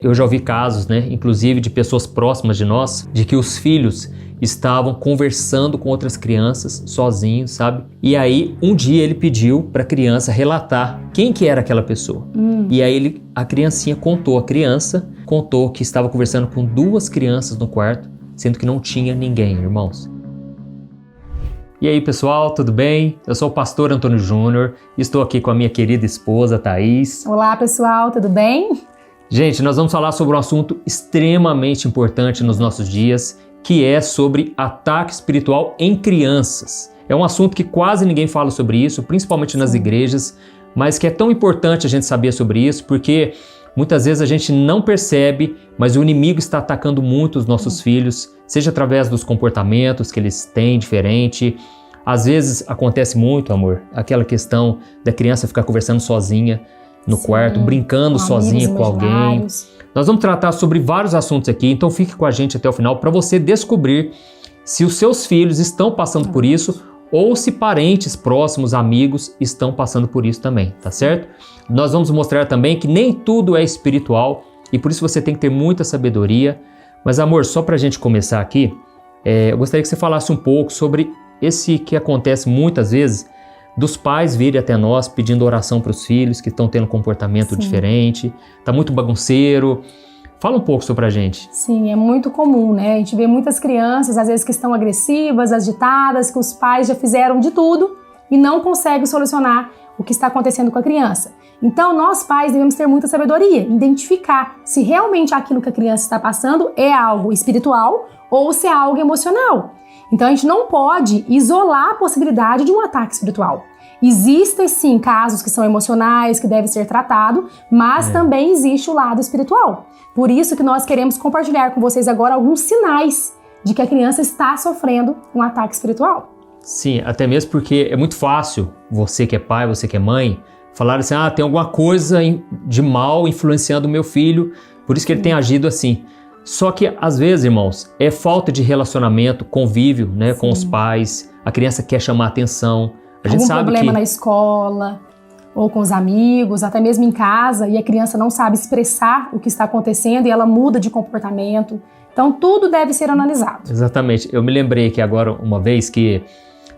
Eu já ouvi casos, inclusive de pessoas próximas de nós, de que os filhos estavam conversando com outras crianças sozinhos, sabe? E aí, um dia ele pediu para a criança relatar quem que era aquela pessoa. E aí a criancinha contou, que estava conversando com 2 crianças no quarto, sendo que não tinha ninguém, irmãos. E aí, pessoal, tudo bem? Eu sou o pastor Antônio Júnior e estou aqui com a minha querida esposa, Thaís. Olá, pessoal, tudo bem? Gente, nós vamos falar sobre um assunto extremamente importante nos nossos dias, que é sobre ataque espiritual em crianças. É um assunto que quase ninguém fala sobre isso, principalmente nas igrejas, mas que é tão importante a gente saber sobre isso, porque muitas vezes a gente não percebe, mas o inimigo está atacando muito os nossos filhos, seja através dos comportamentos que eles têm diferente. Às vezes acontece muito, amor, aquela questão da criança ficar conversando sozinha no quarto, brincando sozinha com alguém. Nós vamos tratar sobre vários assuntos aqui, então fique com a gente até o final para você descobrir se os seus filhos estão passando por isso ou se parentes próximos, amigos estão passando por isso também, tá certo? Nós vamos mostrar também que nem tudo é espiritual e por isso você tem que ter muita sabedoria. Mas amor, só pra gente começar aqui, eu gostaria que você falasse um pouco sobre esse que acontece muitas vezes, dos pais virem até nós pedindo oração para os filhos que estão tendo um comportamento diferente, tá muito bagunceiro. Fala um pouco sobre a gente. Sim, é muito comum, né? A gente vê muitas crianças, às vezes, que estão agressivas, agitadas, que os pais já fizeram de tudo e não conseguem solucionar o que está acontecendo com a criança. Então, nós pais devemos ter muita sabedoria, identificar se realmente aquilo que a criança está passando é algo espiritual ou se é algo emocional. Então, a gente não pode isolar a possibilidade de um ataque espiritual. Existem, sim, casos que são emocionais, que devem ser tratados, mas também existe o lado espiritual. Por isso que nós queremos compartilhar com vocês agora alguns sinais de que a criança está sofrendo um ataque espiritual. Sim, até mesmo porque é muito fácil, você que é pai, você que é mãe, falar assim, tem alguma coisa de mal influenciando o meu filho, por isso que ele tem agido assim. Só que, às vezes, irmãos, é falta de relacionamento, convívio, com os pais, a criança quer chamar atenção. A gente sabe problema na escola, ou com os amigos, até mesmo em casa, e a criança não sabe expressar o que está acontecendo e ela muda de comportamento. Então, tudo deve ser analisado. Exatamente. Eu me lembrei que agora, uma vez que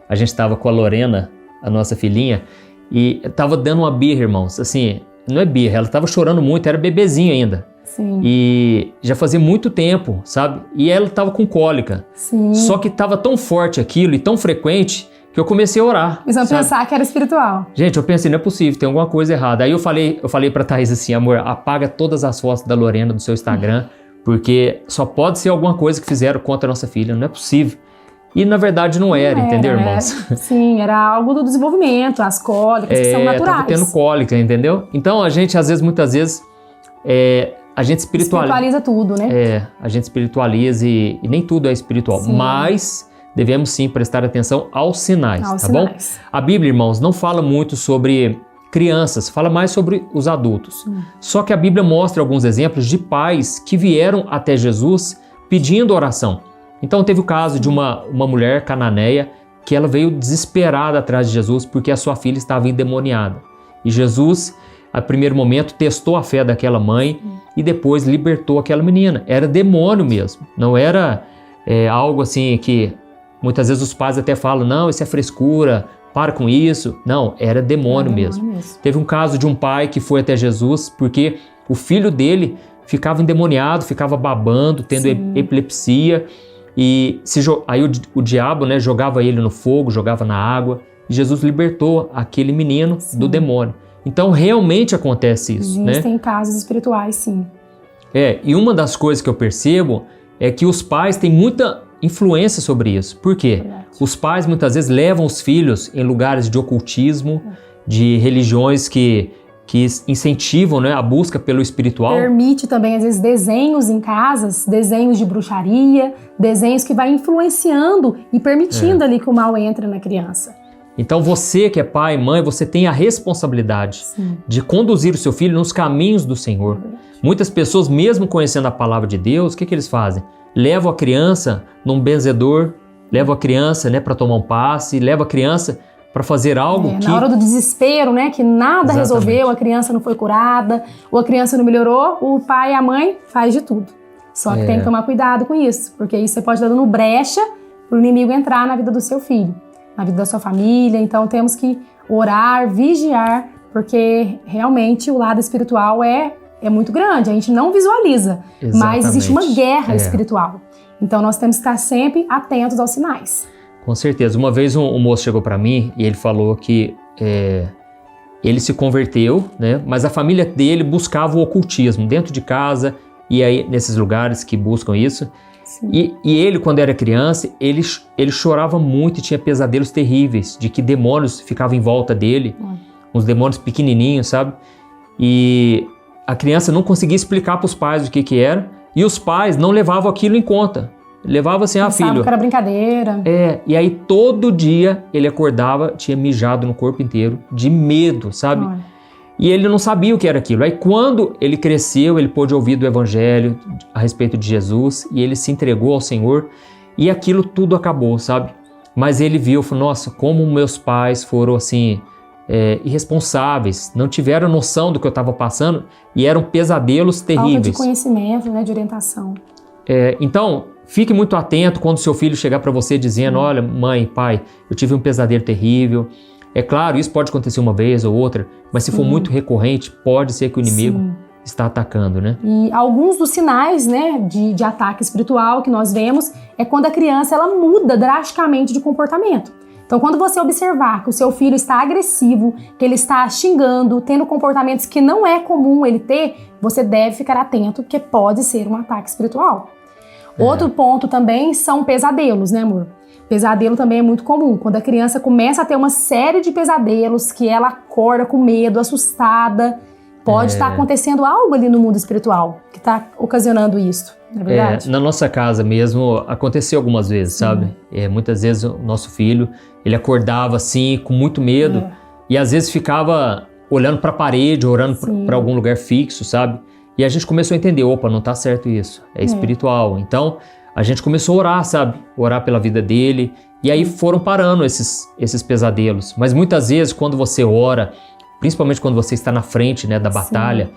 a gente estava com a Lorena, a nossa filhinha, e estava dando uma birra, irmãos. Assim, não é birra, ela estava chorando muito, era bebezinho ainda. Sim. E já fazia muito tempo, sabe? E ela estava com cólica. Sim. Só que estava tão forte aquilo e tão frequente que eu comecei a orar. Eles vão pensar que era espiritual. Gente, eu pensei, não é possível, tem alguma coisa errada. Aí eu falei pra Thaís assim, amor, apaga todas as fotos da Lorena do seu Instagram, porque só pode ser alguma coisa que fizeram contra a nossa filha, não é possível. E na verdade não era, entendeu, irmãos? Sim, era algo do desenvolvimento, as cólicas que são naturais. Tava tendo cólica, entendeu? Então a gente, muitas vezes, a gente espiritualiza tudo, né? A gente espiritualiza e nem tudo é espiritual, mas devemos sim prestar atenção aos sinais, bom? A Bíblia, irmãos, não fala muito sobre crianças, fala mais sobre os adultos. Só que a Bíblia mostra alguns exemplos de pais que vieram até Jesus pedindo oração. Então teve o caso de uma mulher cananeia que ela veio desesperada atrás de Jesus porque a sua filha estava endemoniada. E Jesus, a primeiro momento, testou a fé daquela mãe e depois libertou aquela menina. Era demônio mesmo, não era algo assim que muitas vezes os pais até falam, não, isso é frescura, para com isso. Não, era demônio mesmo. Teve um caso de um pai que foi até Jesus porque o filho dele ficava endemoniado, ficava babando, tendo epilepsia. E aí o diabo jogava ele no fogo, jogava na água. E Jesus libertou aquele menino do demônio. Então realmente acontece isso. Existem casos espirituais, sim. E uma das coisas que eu percebo é que os pais têm muita influência sobre isso. Por quê? Os pais muitas vezes levam os filhos em lugares de ocultismo, de religiões que incentivam a busca pelo espiritual. Permite também, às vezes, desenhos em casas, desenhos de bruxaria, desenhos que vai influenciando e permitindo ali que o mal entre na criança. Então você que é pai, mãe, você tem a responsabilidade de conduzir o seu filho nos caminhos do Senhor. Muitas pessoas, mesmo conhecendo a palavra de Deus, o que eles fazem? Levam a criança num benzedor, levam a criança para tomar um passe, levam a criança para fazer algo que... Na hora do desespero, né, que nada Exatamente. resolveu, a criança não foi curada, ou a criança não melhorou, o pai e a mãe faz de tudo. Só que tem que tomar cuidado com isso, porque isso você pode estar dando brecha para o inimigo entrar na vida do seu filho, na vida da sua família. Então temos que orar, vigiar, porque realmente o lado espiritual é muito grande, a gente não visualiza, mas existe uma guerra espiritual. Então nós temos que estar sempre atentos aos sinais. Com certeza. Uma vez um moço chegou para mim e ele falou que ele se converteu, né? Mas a família dele buscava o ocultismo dentro de casa e aí nesses lugares que buscam isso. E ele, quando era criança, ele chorava muito e tinha pesadelos terríveis de que demônios ficavam em volta dele, uns demônios pequenininhos, sabe? E a criança não conseguia explicar para os pais o que era e os pais não levavam aquilo em conta. Levava assim, filho... que era brincadeira. E aí todo dia ele acordava, tinha mijado no corpo inteiro, de medo, sabe? E ele não sabia o que era aquilo. Aí quando ele cresceu, ele pôde ouvir do evangelho a respeito de Jesus e ele se entregou ao Senhor e aquilo tudo acabou, sabe? Mas ele viu, falou, nossa, como meus pais foram assim, irresponsáveis, não tiveram noção do que eu estava passando e eram pesadelos terríveis. Falta de conhecimento, né, de orientação. Então, fique muito atento quando seu filho chegar para você dizendo, olha, mãe, pai, eu tive um pesadelo terrível. É claro, isso pode acontecer uma vez ou outra, mas se for muito recorrente, pode ser que o inimigo está atacando, né? E alguns dos sinais, né, de ataque espiritual que nós vemos é quando a criança ela muda drasticamente de comportamento. Então, quando você observar que o seu filho está agressivo, que ele está xingando, tendo comportamentos que não é comum ele ter, você deve ficar atento, porque pode ser um ataque espiritual. Outro ponto também são pesadelos, né, amor? Pesadelo também é muito comum. Quando a criança começa a ter uma série de pesadelos, que ela acorda com medo, assustada, pode estar acontecendo algo ali no mundo espiritual que está ocasionando isso, não é verdade? Na nossa casa mesmo aconteceu algumas vezes, sabe? Muitas vezes o nosso filho, ele acordava assim com muito medo e às vezes ficava olhando para a parede, orando para algum lugar fixo, sabe? E a gente começou a entender, opa, não tá certo isso, é espiritual. Então a gente começou a orar, sabe? Orar pela vida dele. E aí foram parando esses pesadelos. Mas muitas vezes, quando você ora, principalmente quando você está na frente, né, da batalha,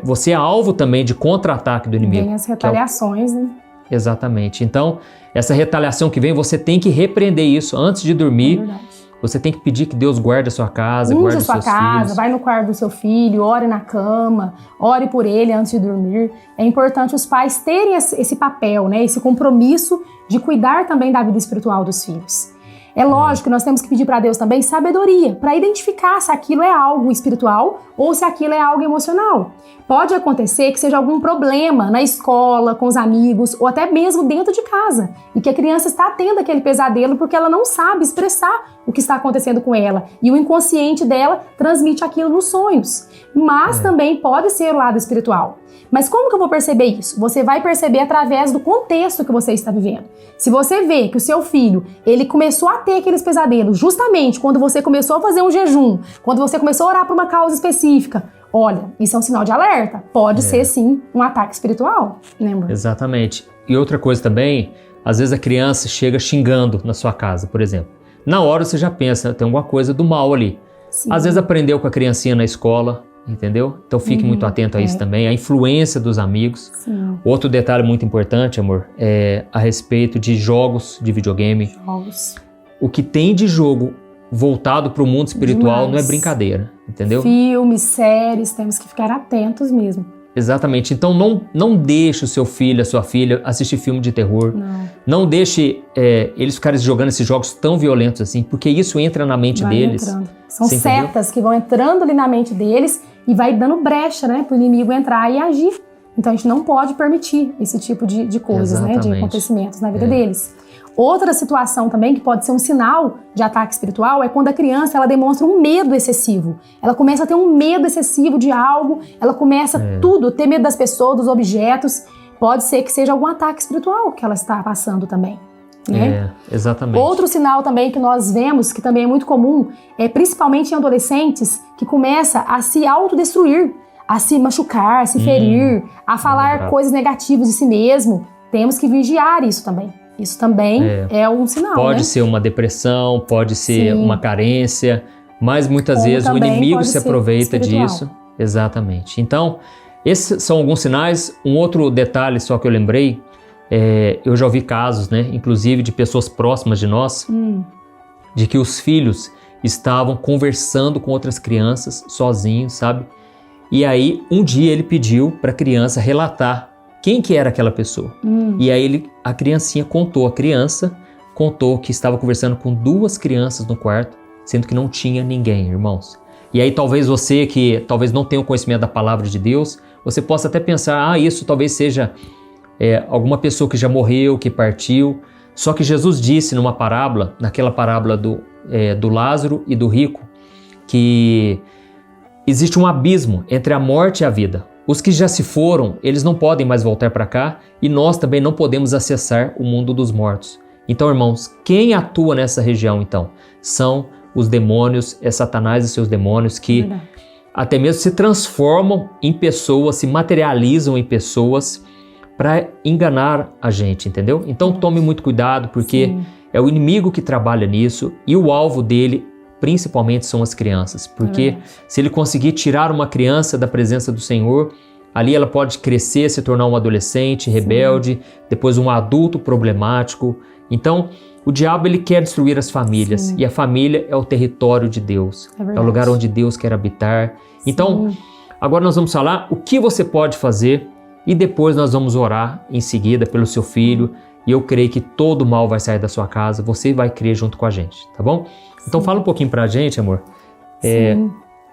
você é alvo também de contra-ataque do inimigo. Tem as retaliações, né? Exatamente. Então, essa retaliação que vem, você tem que repreender isso antes de dormir. É verdade. Você tem que pedir que Deus guarde a sua casa, guarde os seus filhos. Vai no quarto do seu filho, ore na cama, ore por ele antes de dormir. É importante os pais terem esse papel, né, esse compromisso de cuidar também da vida espiritual dos filhos. É lógico que nós temos que pedir para Deus também sabedoria, para identificar se aquilo é algo espiritual ou se aquilo é algo emocional. Pode acontecer que seja algum problema na escola, com os amigos, ou até mesmo dentro de casa, e que a criança está tendo aquele pesadelo porque ela não sabe expressar o que está acontecendo com ela, e o inconsciente dela transmite aquilo nos sonhos. Mas também pode ser o lado espiritual. Mas como que eu vou perceber isso? Você vai perceber através do contexto que você está vivendo. Se você vê que o seu filho, ele começou a ter aqueles pesadelos justamente quando você começou a fazer um jejum, quando você começou a orar por uma causa específica, olha, isso é um sinal de alerta. Pode ser, sim, um ataque espiritual, lembra? Exatamente. E outra coisa também, às vezes a criança chega xingando na sua casa, por exemplo. Na hora você já pensa, tem alguma coisa do mal ali. Sim. Às vezes aprendeu com a criancinha na escola, entendeu? Então fique muito atento a isso também, a influência dos amigos. Sim. Outro detalhe muito importante, amor, é a respeito de jogos de videogame. Jogos. O que tem de jogo voltado para o mundo espiritual não é brincadeira, entendeu? Filmes, séries, temos que ficar atentos mesmo. Exatamente. Então não deixe o seu filho, a sua filha assistir filme de terror. Não deixe eles ficarem jogando esses jogos tão violentos assim, porque isso entra na mente deles. Entrando. São setas que vão entrando ali na mente deles e vai dando brecha, né, para o inimigo entrar e agir. Então a gente não pode permitir esse tipo de coisas, né, de acontecimentos na vida deles. Outra situação também que pode ser um sinal de ataque espiritual é quando a criança ela demonstra um medo excessivo. Ela começa a ter um medo excessivo de algo, ela começa ter medo das pessoas, dos objetos. Pode ser que seja algum ataque espiritual que ela está passando também. Né? Exatamente. Outro sinal também que nós vemos, que também é muito comum, é principalmente em adolescentes, que começa a se autodestruir, a se machucar, a se ferir, a falar coisas negativas de si mesmo. Temos que vigiar isso também. Isso também é um sinal, Pode né? ser uma depressão, pode ser Sim. uma carência, mas muitas Como vezes o também inimigo pode se ser aproveita espiritual. disso. Exatamente. Então, esses são alguns sinais. Um outro detalhe só que eu lembrei, eu já ouvi casos, né, inclusive de pessoas próximas de nós, de que os filhos estavam conversando com outras crianças sozinhos, sabe? E aí, um dia ele pediu para a criança relatar quem que era aquela pessoa. E aí a criancinha contou, que estava conversando com 2 crianças no quarto, sendo que não tinha ninguém, irmãos. E aí talvez você que talvez não tenha o conhecimento da palavra de Deus, você possa até pensar, isso talvez seja alguma pessoa que já morreu, que partiu. Só que Jesus disse numa parábola, naquela parábola do Lázaro e do rico, que existe um abismo entre a morte e a vida. Os que já se foram, eles não podem mais voltar para cá e nós também não podemos acessar o mundo dos mortos. Então, irmãos, quem atua nessa região, então? São os demônios, Satanás e seus demônios que até mesmo se transformam em pessoas, se materializam em pessoas para enganar a gente, entendeu? Então, tome muito cuidado porque é o inimigo que trabalha nisso e o alvo dele principalmente são as crianças, porque se ele conseguir tirar uma criança da presença do Senhor, ali ela pode crescer, se tornar um adolescente rebelde, depois um adulto problemático. Então, o diabo ele quer destruir as famílias e a família é o território de Deus, é o lugar onde Deus quer habitar. Então, agora nós vamos falar o que você pode fazer e depois nós vamos orar em seguida pelo seu filho e eu creio que todo mal vai sair da sua casa, você vai crer junto com a gente, tá bom? Então fala um pouquinho pra gente, amor,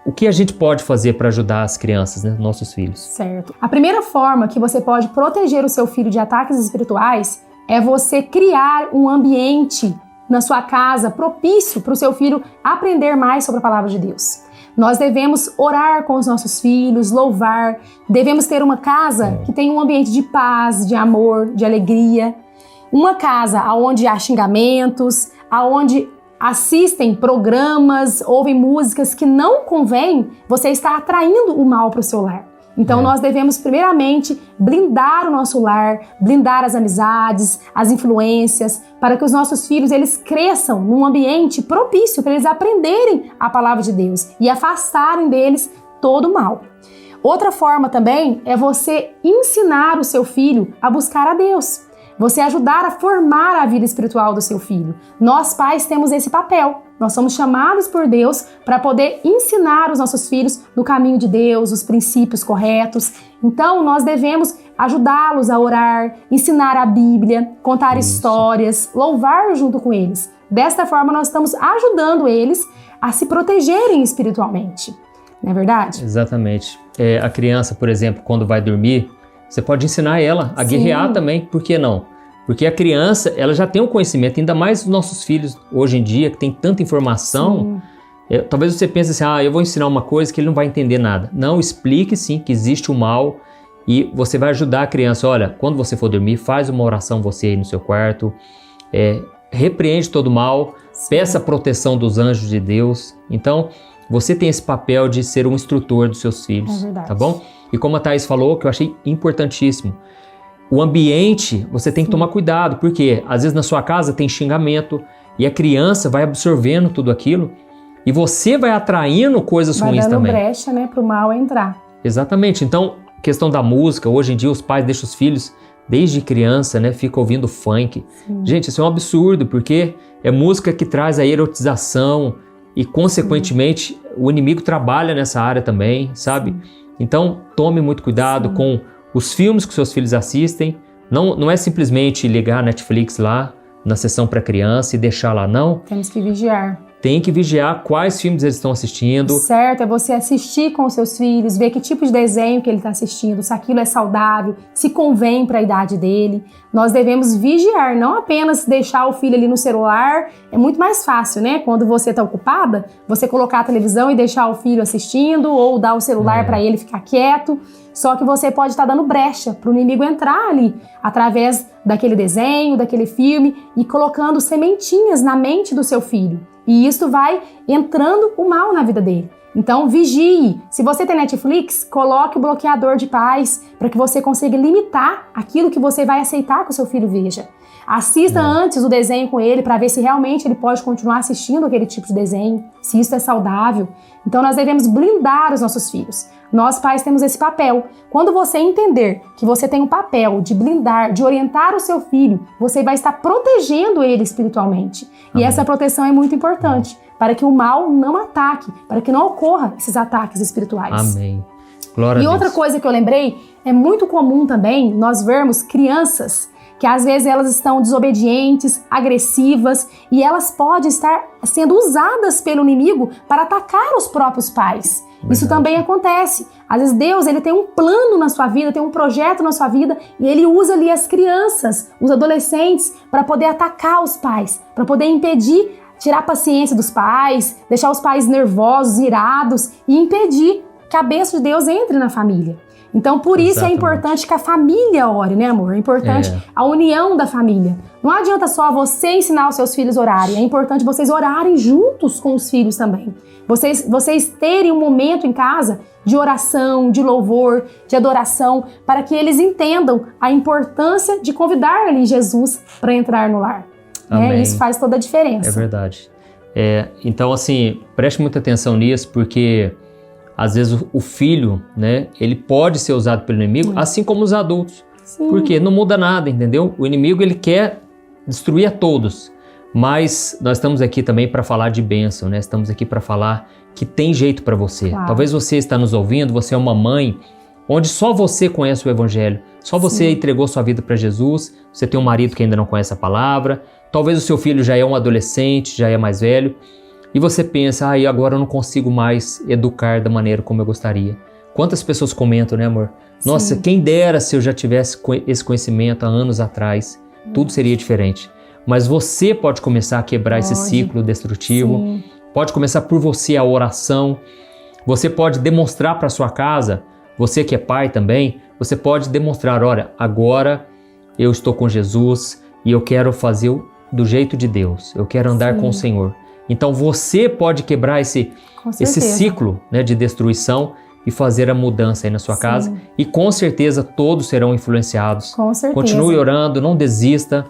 o que a gente pode fazer para ajudar as crianças, né, nossos filhos. Certo. A primeira forma que você pode proteger o seu filho de ataques espirituais é você criar um ambiente na sua casa propício para o seu filho aprender mais sobre a palavra de Deus. Nós devemos orar com os nossos filhos, louvar, devemos ter uma casa que tenha um ambiente de paz, de amor, de alegria. Uma casa onde há xingamentos, onde assistem programas, ouvem músicas que não convêm, você está atraindo o mal para o seu lar. Então nós devemos primeiramente blindar o nosso lar, blindar as amizades, as influências, para que os nossos filhos eles cresçam num ambiente propício para eles aprenderem a palavra de Deus e afastarem deles todo o mal. Outra forma também é você ensinar o seu filho a buscar a Deus. Você ajudar a formar a vida espiritual do seu filho. Nós pais temos esse papel. Nós somos chamados por Deus para poder ensinar os nossos filhos no caminho de Deus, os princípios corretos. Então, nós devemos ajudá-los a orar, ensinar a Bíblia, contar histórias, louvar junto com eles. Desta forma, nós estamos ajudando eles a se protegerem espiritualmente. Não é verdade? Exatamente. A criança, por exemplo, quando vai dormir, você pode ensinar ela a guerrear também, por que não? Porque a criança, ela já tem um conhecimento, ainda mais os nossos filhos hoje em dia, que tem tanta informação. Talvez você pense assim, eu vou ensinar uma coisa que ele não vai entender nada. Não, explique sim que existe o mal e você vai ajudar a criança. Olha, quando você for dormir, faz uma oração você aí no seu quarto, repreende todo o mal, peça a proteção dos anjos de Deus. Então, você tem esse papel de ser um instrutor dos seus filhos, tá bom? E como a Thaís falou, que eu achei importantíssimo, o ambiente, você tem que tomar cuidado, porque às vezes na sua casa tem xingamento e a criança vai absorvendo tudo aquilo e você vai atraindo coisas ruins também. Vai dando brecha, né, para o mal entrar. Exatamente. Então, questão da música, hoje em dia os pais deixam os filhos, desde criança, né, ficam ouvindo funk. Gente, isso é um absurdo, porque é música que traz a erotização e, consequentemente, o inimigo trabalha nessa área também, sabe? Então, tome muito cuidado com os filmes que seus filhos assistem. Não é simplesmente ligar a Netflix lá na sessão para criança e deixar lá, não. Temos que vigiar. Tem que vigiar quais filmes eles estão assistindo. Certo, é você assistir com os seus filhos, ver que tipo de desenho que ele está assistindo, se aquilo é saudável, se convém para a idade dele. Nós devemos vigiar, não apenas deixar o filho ali no celular. É muito mais fácil, né? Quando você está ocupada, você colocar a televisão e deixar o filho assistindo ou dar o celular para ele ficar quieto. Só que você pode estar dando brecha para o inimigo entrar ali através daquele desenho, daquele filme e colocando sementinhas na mente do seu filho. E isso vai entrando o mal na vida dele. Então, vigie. Se você tem Netflix, coloque o bloqueador de pais para que você consiga limitar aquilo que você vai aceitar que o seu filho veja. Assista antes o desenho com ele para ver se realmente ele pode continuar assistindo aquele tipo de desenho, se isso é saudável. Então, nós devemos blindar os nossos filhos. Nós, pais, temos esse papel. Quando você entender que você tem um papel de blindar, de orientar o seu filho, você vai estar protegendo ele espiritualmente. E essa proteção é muito importante, para que o mal não ataque, para que não ocorra esses ataques espirituais. Amém. Glória a Deus. E outra coisa que eu lembrei, é muito comum também nós vermos crianças que às vezes elas estão desobedientes, agressivas, e elas podem estar sendo usadas pelo inimigo para atacar os próprios pais. Verdade. Isso também acontece. Às vezes Deus ele tem um plano na sua vida, tem um projeto na sua vida, e ele usa ali as crianças, os adolescentes, para poder atacar os pais, para poder impedir, tirar a paciência dos pais, deixar os pais nervosos, irados, e impedir que a bênção de Deus entre na família. Então, por isso Exatamente. É importante que a família ore, né, amor? É importante a união da família. Não adianta só você ensinar os seus filhos a orarem, é importante vocês orarem juntos com os filhos também. Vocês terem um momento em casa de oração, de louvor, de adoração, para que eles entendam a importância de convidar ali Jesus para entrar no lar. Isso faz toda a diferença. É verdade. Então, assim, preste muita atenção nisso, porque às vezes o filho, né, ele pode ser usado pelo inimigo, assim como os adultos. Sim. Porque não muda nada, entendeu? O inimigo, ele quer destruir a todos. Mas nós estamos aqui também para falar de bênção, né? Estamos aqui para falar que tem jeito para você. Claro. Talvez você está nos ouvindo, você é uma mãe onde só você conhece o evangelho. Só você entregou sua vida para Jesus. Você tem um marido que ainda não conhece a palavra. Talvez o seu filho já é um adolescente, já é mais velho. E você pensa, agora eu não consigo mais educar da maneira como eu gostaria. Quantas pessoas comentam, né, amor? Nossa, quem dera se eu já tivesse esse conhecimento há anos atrás. Tudo seria diferente. Mas você pode começar a quebrar esse ciclo destrutivo. Sim. Pode começar por você a oração. Você pode demonstrar para sua casa, você que é pai também, você pode demonstrar, olha, agora eu estou com Jesus e eu quero fazer do jeito de Deus. Eu quero andar com o Senhor. Então você pode quebrar esse ciclo, né, de destruição e fazer a mudança aí na sua casa. E com certeza todos serão influenciados. Com certeza. Continue orando, não desista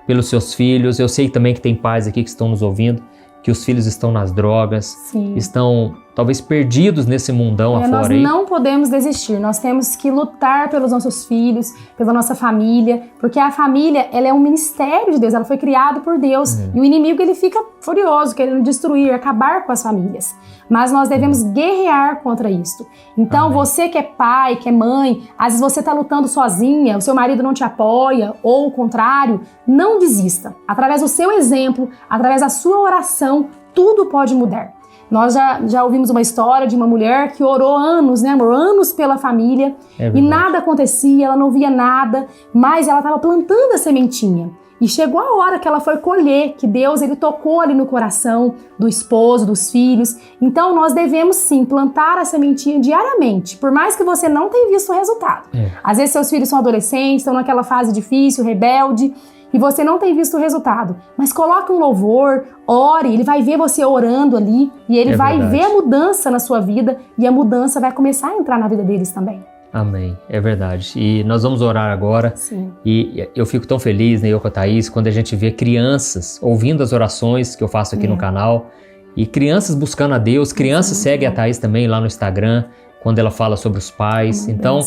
pelos seus filhos. Eu sei também que tem pais aqui que estão nos ouvindo, que os filhos estão nas drogas, estão talvez perdidos nesse mundão afora. Nós não podemos desistir, nós temos que lutar pelos nossos filhos, pela nossa família, porque a família, ela é um ministério de Deus, ela foi criada por Deus, e o inimigo ele fica furioso, querendo destruir, acabar com as famílias. Mas nós devemos guerrear contra isso. Então, você que é pai, que é mãe, às vezes você está lutando sozinha, o seu marido não te apoia, ou o contrário, não desista. Através do seu exemplo, através da sua oração, tudo pode mudar. Nós já ouvimos uma história de uma mulher que orou anos, né, amor? Anos pela família, e nada acontecia, ela não via nada, mas ela estava plantando a sementinha. E chegou a hora que ela foi colher, que Deus ele tocou ali no coração do esposo, dos filhos. Então nós devemos sim plantar a sementinha diariamente, por mais que você não tenha visto o resultado. Às vezes seus filhos são adolescentes, estão naquela fase difícil, rebelde, e você não tem visto o resultado. Mas coloque um louvor, ore, ele vai ver você orando ali, e ele vai ver a mudança na sua vida, e a mudança vai começar a entrar na vida deles também. Amém, é verdade. E nós vamos orar agora. Sim. E eu fico tão feliz, né, eu com a Thaís, quando a gente vê crianças ouvindo as orações que eu faço aqui no canal, e crianças buscando a Deus, crianças seguem a Thaís também lá no Instagram, quando ela fala sobre os pais. Então,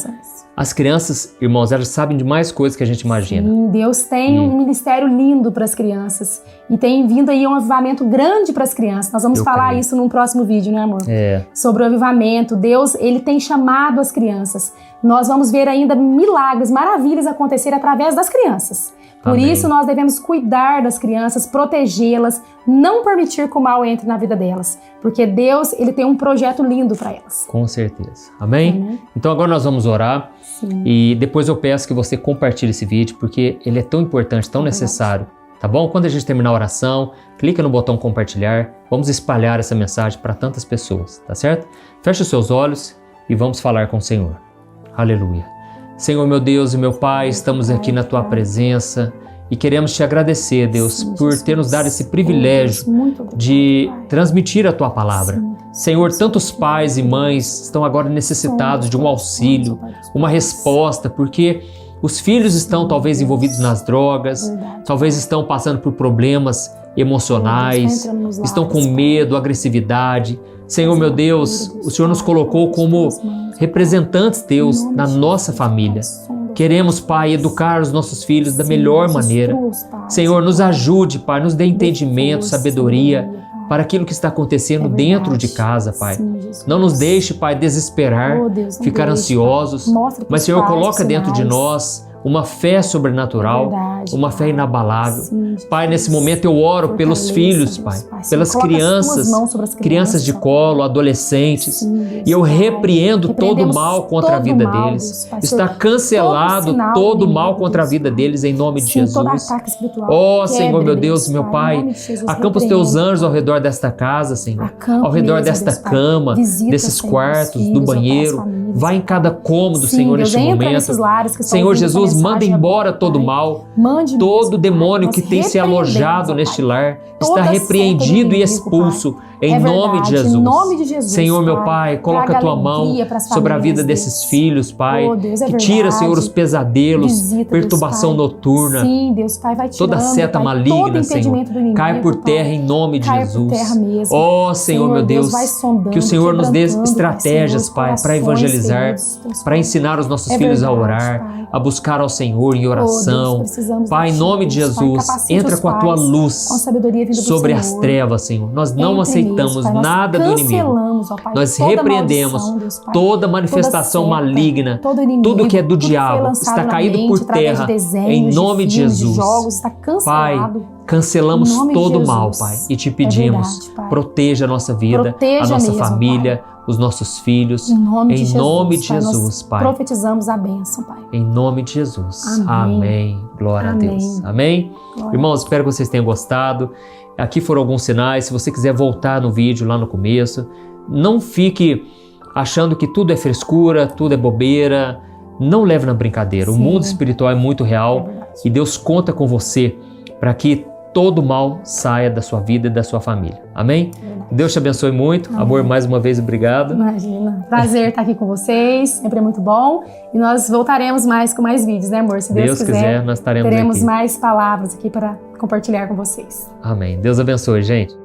as crianças, irmãos, elas sabem de mais coisas que a gente imagina. Sim, Deus tem um ministério lindo para as crianças. E tem vindo aí um avivamento grande para as crianças. Nós vamos falar isso num próximo vídeo, né, amor? Sobre o avivamento. Deus, ele tem chamado as crianças. Nós vamos ver ainda milagres, maravilhas acontecer através das crianças. Por isso, nós devemos cuidar das crianças, protegê-las, não permitir que o mal entre na vida delas. Porque Deus, ele tem um projeto lindo para elas. Com certeza. Amém? Então agora nós vamos orar. Sim. E depois eu peço que você compartilhe esse vídeo, porque ele é tão importante, tão necessário. Tá bom? Quando a gente terminar a oração, clica no botão compartilhar. Vamos espalhar essa mensagem para tantas pessoas, tá certo? Feche os seus olhos e vamos falar com o Senhor. Aleluia. Senhor, meu Deus e meu Pai, estamos aqui na Tua presença E queremos te agradecer, Deus, Sim, por Jesus. ter nos dado esse privilégio Muito obrigado, de Pai. transmitir a Tua palavra. Sim, Senhor, sim, tantos sim. pais e mães estão agora necessitados de um auxílio, Pai dos uma pais. resposta, porque os filhos estão talvez envolvidos nas drogas, Verdade. talvez estão passando por problemas emocionais, Vai entrando nos estão lares, com Pai. medo, agressividade. Senhor, meu Deus, o Senhor nos colocou como representantes, Deus, da nossa família. Queremos, Pai, educar os nossos filhos da melhor maneira. Senhor, nos ajude, Pai, nos dê entendimento, sabedoria para aquilo que está acontecendo dentro de casa, Pai. Não nos deixe, Pai, desesperar, ficar ansiosos, mas, Senhor, coloca dentro de nós uma fé sobrenatural, uma fé inabalável. Pai, nesse momento eu oro pelos filhos, Pai, pelas crianças de colo, adolescentes, e eu repreendo todo o mal contra a vida deles. Está cancelado todo o mal contra a vida deles em nome de Jesus. Ó Senhor, meu Deus, meu Pai, acampa os teus anjos ao redor desta casa, Senhor, ao redor desta cama, desses quartos, do banheiro. Vai em cada cômodo, Senhor, neste momento. Senhor Jesus, manda embora todo o mal, todo demônio que tem se alojado neste lar está repreendido e expulso em nome de Jesus. Senhor, meu Pai, coloca a tua mão sobre a vida desses filhos, Pai, que tira, Senhor, os pesadelos, perturbação noturna, toda seta maligna, Senhor, cai por terra em nome de Jesus. Ó Senhor, meu Deus, que o Senhor nos dê estratégias, Pai, para evangelizar, para ensinar os nossos filhos a orar, a buscar ao Senhor em oração. Pai, em nome de Jesus, entra com a tua luz sobre as trevas, Senhor. Nós não aceitamos nada do inimigo. Nós repreendemos toda manifestação maligna, tudo que é do diabo está caído por terra em nome de Jesus. Pai, cancelamos todo o mal, Pai, e te pedimos, proteja a nossa vida, a nossa família, os nossos filhos, em nome de Jesus, Pai. Profetizamos a bênção, Pai. Em nome de Jesus. Amém. Glória a Deus. Amém? Irmãos, espero que vocês tenham gostado. Aqui foram alguns sinais. Se você quiser voltar no vídeo lá no começo, não fique achando que tudo é frescura, tudo é bobeira. Não leve na brincadeira. O mundo espiritual é muito real e Deus conta com você para que todo mal saia da sua vida e da sua família. Amém? Deus te abençoe muito. Amém. Amor, mais uma vez, obrigado. Imagina. Prazer estar aqui com vocês. Sempre é muito bom. E nós voltaremos com mais vídeos, né, amor? Se Deus quiser, nós estaremos teremos aqui. mais palavras aqui para compartilhar com vocês. Amém. Deus abençoe, gente.